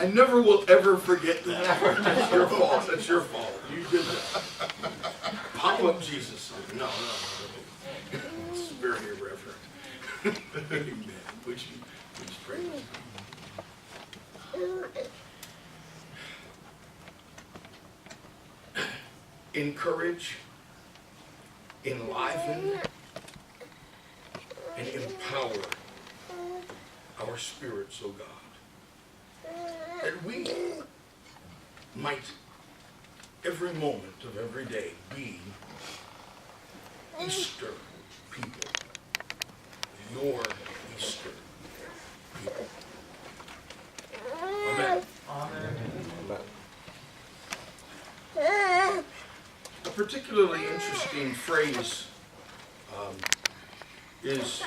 I never will ever forget that. That's your fault. That's your fault. You did that. Pop up Jesus. No. It's very irreverent. Amen. Would you pray? Encourage, enliven, and empower our spirits, O God, that we might every moment of every day be Easter people, your Easter people. Amen. Amen. A particularly interesting phrase is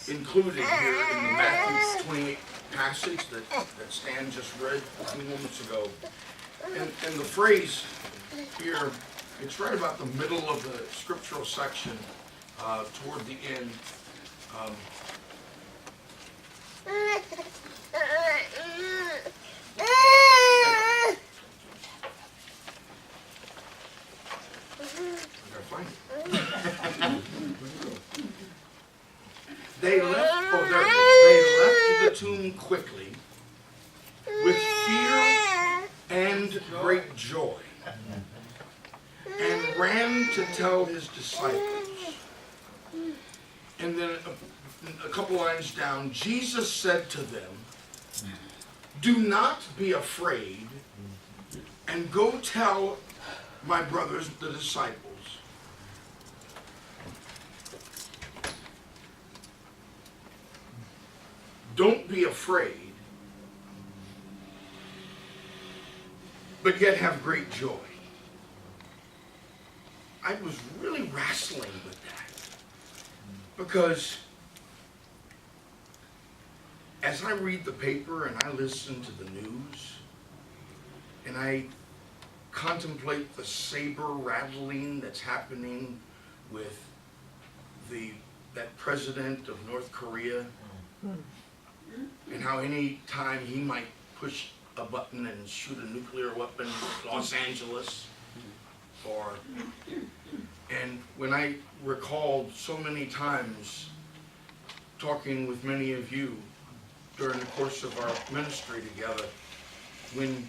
included here in the Matthew 28 passage that Stan just read a few moments ago. And the phrase here, it's right about the middle of the scriptural section, toward the end. They left the tomb quickly with fear and great joy, and ran to tell his disciples. And then a couple lines down, Jesus said to them, "Do not be afraid, and go tell my brothers, the disciples, don't be afraid, but yet have great joy." I was really wrestling with that, because as I read the paper and I listen to the news and I contemplate the saber rattling that's happening with that president of North Korea, and how any time he might push a button and shoot a nuclear weapon in Los Angeles, and when I recalled so many times talking with many of you during the course of our ministry together, when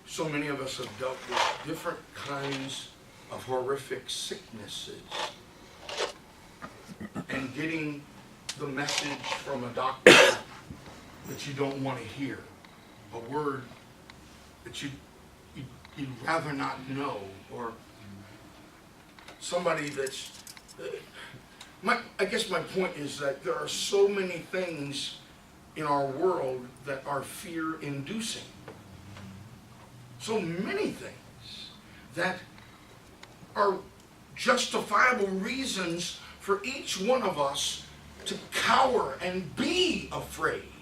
so many of us have dealt with different kinds of horrific sicknesses, and getting the message from a doctor that you don't want to hear, a word that you'd rather not know, or somebody that's... I guess my point is that there are so many things in our world that are fear-inducing. So many things that are justifiable reasons for each one of us to cower and be afraid.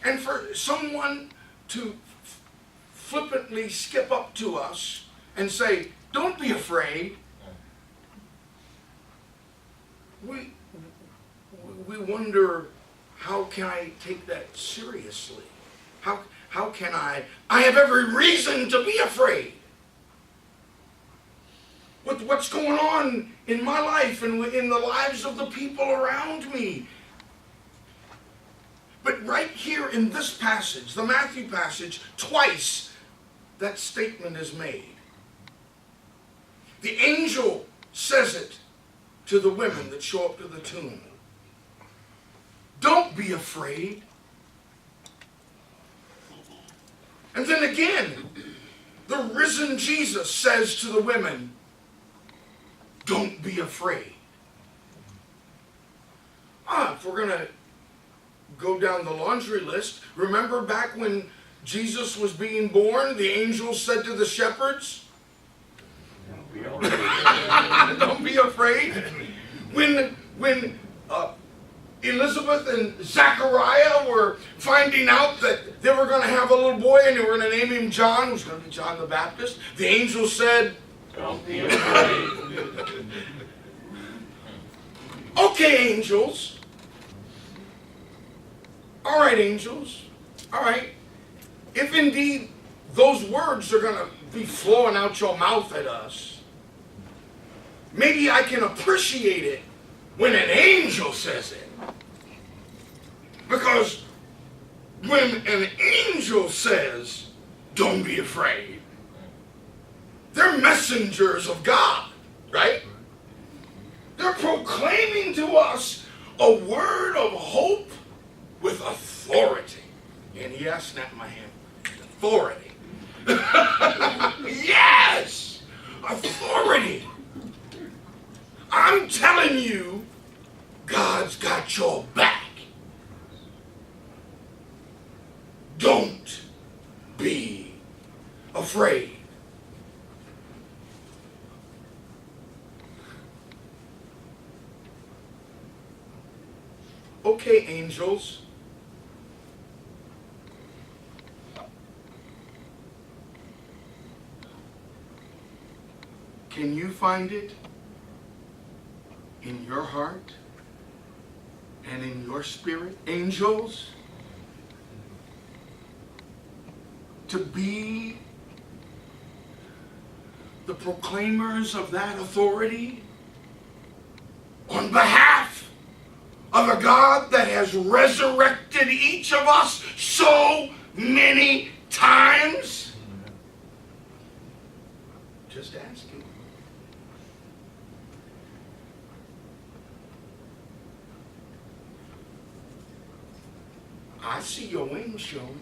And for someone to flippantly skip up to us and say, "Don't be afraid," we wonder, how can I take that seriously? How can I have every reason to be afraid. What's going on in my life and in the lives of the people around me? But right here in this passage, the Matthew passage, twice that statement is made. The angel says it to the women that show up to the tomb. Don't be afraid. And then again, the risen Jesus says to the women, don't be afraid. If we're going to go down the laundry list, remember back when Jesus was being born, the angel said to the shepherds, don't be afraid. When Elizabeth and Zachariah were finding out that they were going to have a little boy and they were going to name him John, who's going to be John the Baptist, the angel said, don't be afraid. Okay, angels. All right, angels. All right. If indeed those words are going to be flowing out your mouth at us, maybe I can appreciate it when an angel says it. Because when an angel says, don't be afraid, they're messengers of God, right? They're proclaiming to us a word of hope with authority. And I snapped my hand. Authority. Yes! Authority. I'm telling you, God's got your back. Don't be afraid. Okay, angels. Can you find it in your heart and in your spirit, angels, to be the proclaimers of that authority on behalf of a God that has resurrected each of us so many times? Just asking. I see your wings showing.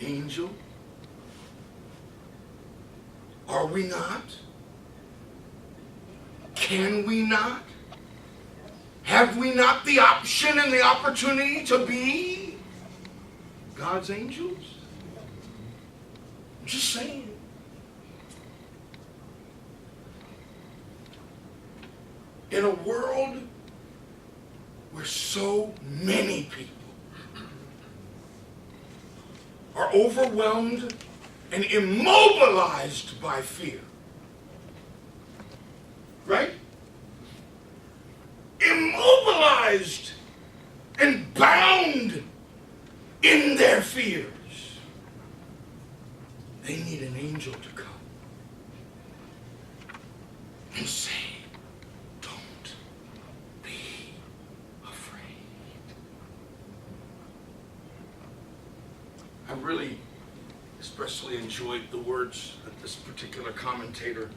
Angel, are we not? Can we not? Have we not the option and the opportunity to be God's angels? I'm just saying. In a world where so many people are overwhelmed and immobilized by fear. Right? Immobilized and bound in their fears. They need an angel to come and say, don't be afraid. I really especially enjoyed the words that this particular commentator,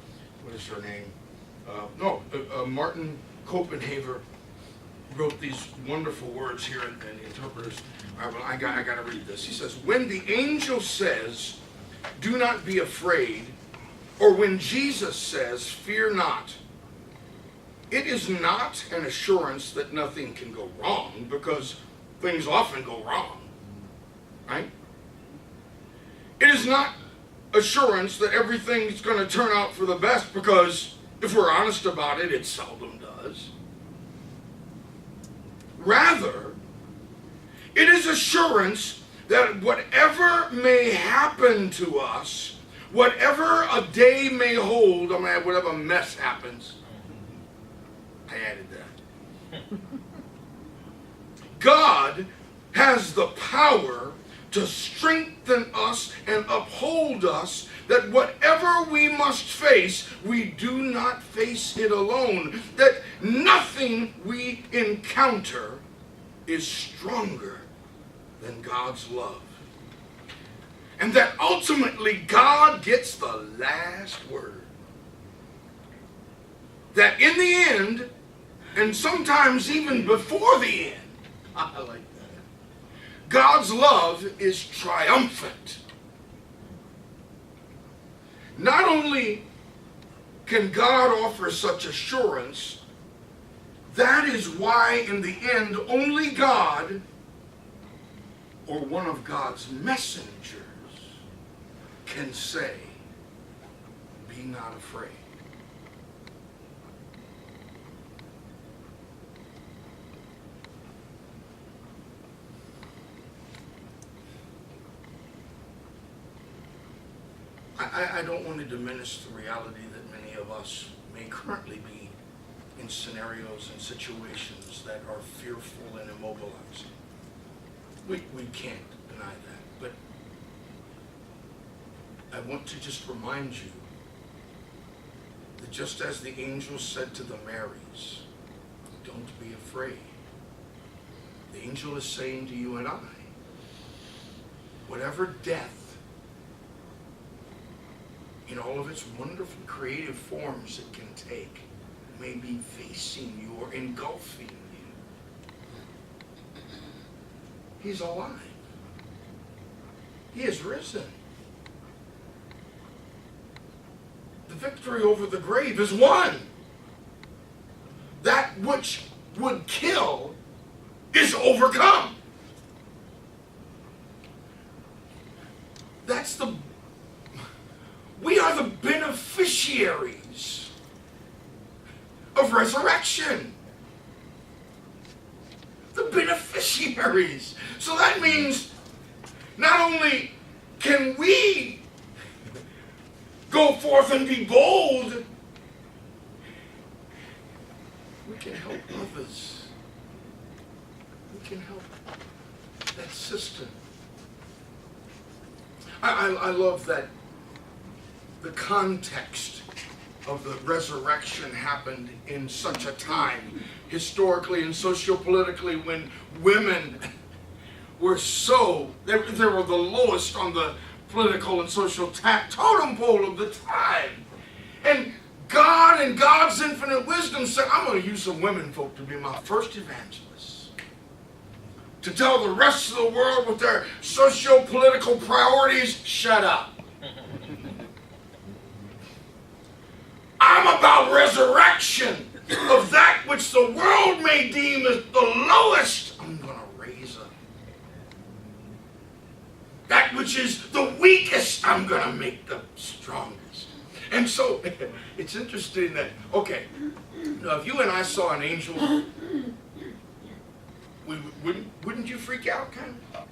what is her name? Martin Copenhaver wrote these wonderful words here in Interpreters. I got to read this. He says, when the angel says, do not be afraid, or when Jesus says, fear not, it is not an assurance that nothing can go wrong, because things often go wrong, right? It is not assurance that everything is going to turn out for the best, because if we're honest about it, it seldom does. Rather, it is assurance that whatever may happen to us, whatever a day may hold, whatever mess happens, I added that. God has the power to strengthen us and uphold us, that whatever we must face, we do not face it alone, that nothing we encounter is stronger than God's love, and that ultimately God gets the last word. That in the end, and sometimes even before the end, I like that, God's love is triumphant. Not only can God offer such assurance, that is why in the end only God, or one of God's messengers, can say, be not afraid. I don't want to diminish the reality that many of us may currently be in scenarios and situations that are fearful and immobilizing. We can't deny that. But I want to just remind you that just as the angel said to the Marys, don't be afraid. The angel is saying to you and I, whatever death, in all of its wonderful creative forms it can take, may be facing you or engulfing you, He's alive. He is risen. The victory over the grave is won. That which would kill is overcome. We are the beneficiaries of resurrection. The beneficiaries. So that means not only can we go forth and be bold, we can help others. We can help that sister. I love that the context of the resurrection happened in such a time, historically and sociopolitically, when women were they were the lowest on the political and social totem pole of the time. And God, in God's infinite wisdom, said, I'm going to use some women folk to be my first evangelists. To tell the rest of the world with their socio-political priorities, shut up. I'm about resurrection of that which the world may deem as the lowest. I'm going to raise up. That which is the weakest, I'm going to make the strongest. And so, it's interesting that, okay, now if you and I saw an angel, wouldn't you freak out, kind of?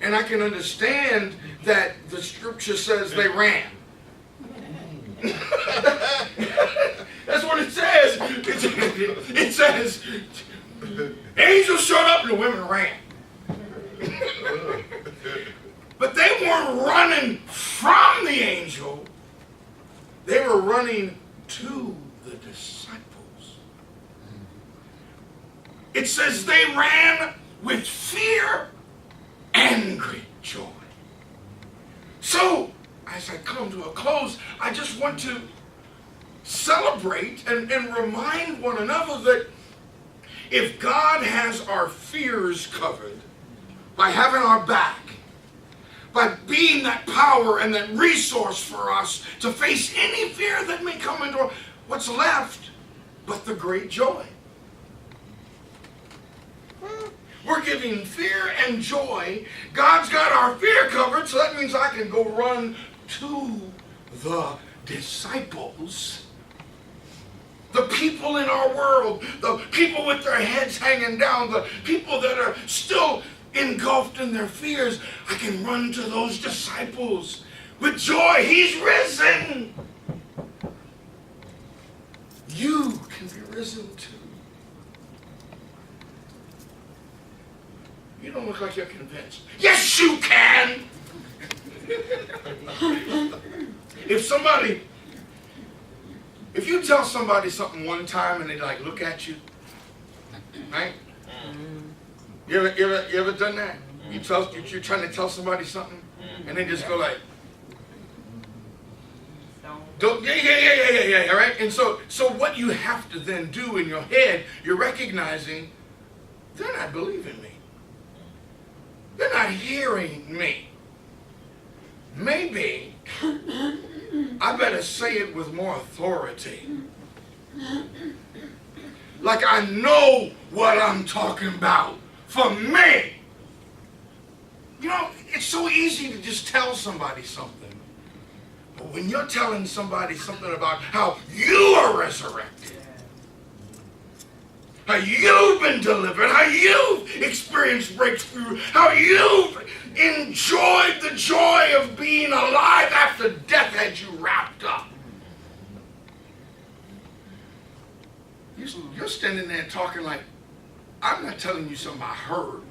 And I can understand that the scripture says they ran. That's what it says. It says, angels showed up and the women ran. But they weren't running from the angel. They were running to the disciples. It says they ran with fear and great joy. So, as I come to a close, I just want to celebrate and remind one another that if God has our fears covered by having our back, by being that power and that resource for us to face any fear that may come into our, what's left but the great joy? We're giving fear and joy. God's got our fear covered, so that means I can go run to the disciples. The people in our world, the people with their heads hanging down, the people that are still engulfed in their fears. I can run to those disciples with joy. He's risen. You can be risen too. You don't look like you're convinced. Yes, you can. If you tell somebody something one time and they like look at you, right? You ever done that? You're trying to tell somebody something and they just go like, yeah, right? And so what you have to then do in your head, you're recognizing they're not believing me. They're not hearing me. Maybe I better say it with more authority. Like I know what I'm talking about for me. You know, it's so easy to just tell somebody something. But when you're telling somebody something about how you are resurrected, how you've been delivered, how you've experienced breakthrough, how you've enjoyed the joy of being alive after death had you wrapped up. You you're standing there talking like, I'm not telling you something I heard.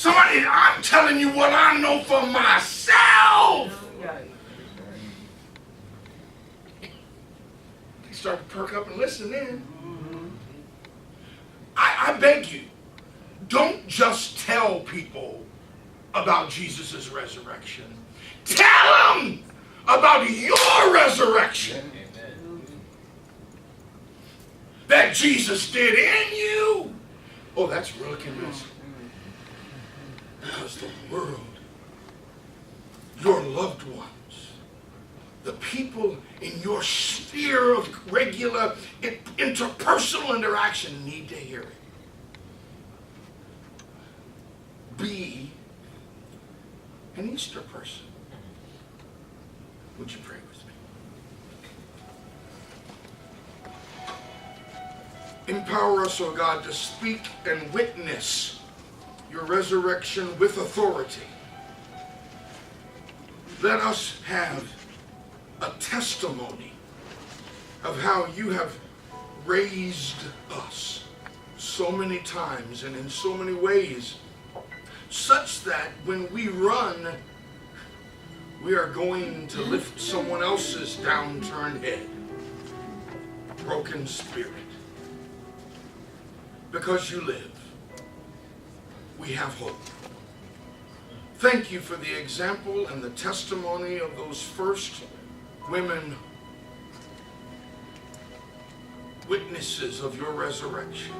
I'm telling you what I know for myself. They start to perk up and listen in. I beg you, don't just tell people about Jesus' resurrection. Tell them about your resurrection. That Jesus did in you. Oh, that's really convincing. Because the world, your loved ones, the people in your sphere of regular interpersonal interaction need to hear it. Be an Easter person. Would you pray with me? Empower us, O God, to speak and witness your resurrection with authority. Let us have a testimony of how you have raised us so many times and in so many ways, such that when we run, we are going to lift someone else's downturned head, broken spirit. Because you live, we have hope. Thank you for the example and the testimony of those first women witnesses of your resurrection.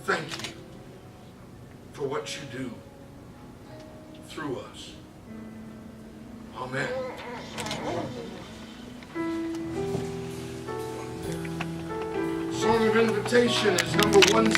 Thank you for what you do through us. Amen. Song of invitation is number 1.